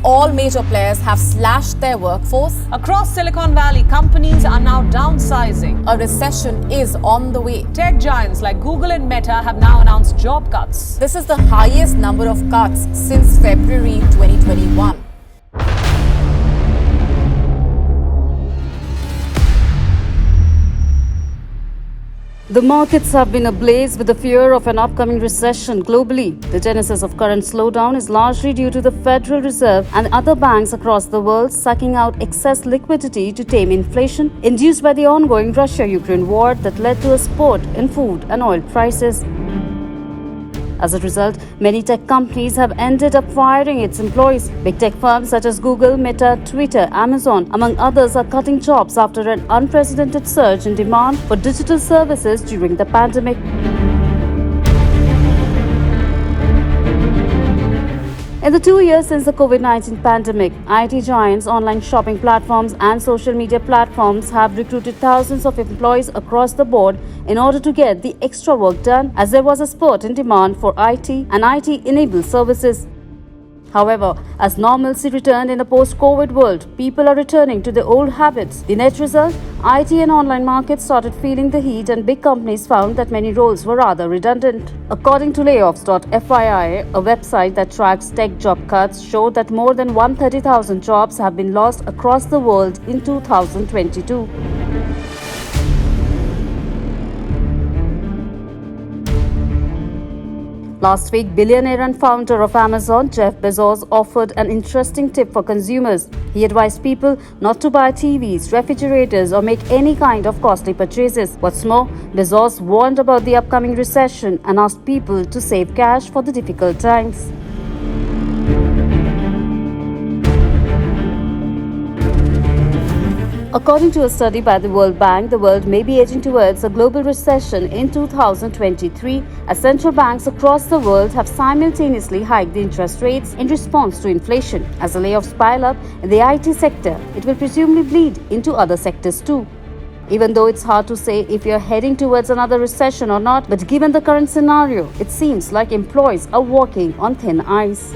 all major players have slashed their workforce. Across Silicon Valley, companies are now downsizing. A recession is on the way. Tech giants like Google and Meta have now announced job cuts. This is the highest number of cuts since February 2021. The markets have been ablaze with the fear of an upcoming recession globally. The genesis of current slowdown is largely due to the Federal Reserve and other banks across the world sucking out excess liquidity to tame inflation induced by the ongoing Russia-Ukraine war that led to a spurt in food and oil prices. As a result, many tech companies have ended up firing its employees. Big tech firms such as Google, Meta, Twitter, Amazon, among others, are cutting jobs after an unprecedented surge in demand for digital services during the pandemic. In the 2 years since the COVID-19 pandemic, IT giants, online shopping platforms and social media platforms have recruited thousands of employees across the board in order to get the extra work done, as there was a spurt in demand for IT and IT-enabled services. However, as normalcy returned in a post-COVID world, people are returning to their old habits. The net result? IT and online markets started feeling the heat, and big companies found that many roles were rather redundant. According to layoffs.fyi, a website that tracks tech job cuts, showed that more than 130,000 jobs have been lost across the world in 2022. Last week, billionaire and founder of Amazon, Jeff Bezos, offered an interesting tip for consumers. He advised people not to buy TVs, refrigerators, or make any kind of costly purchases. What's more, Bezos warned about the upcoming recession and asked people to save cash for the difficult times. According to a study by the World Bank, the world may be edging towards a global recession in 2023, as central banks across the world have simultaneously hiked the interest rates in response to inflation. As the layoffs pile up in the IT sector, it will presumably bleed into other sectors too. Even though it's hard to say if you're heading towards another recession or not, but given the current scenario, it seems like employees are walking on thin ice.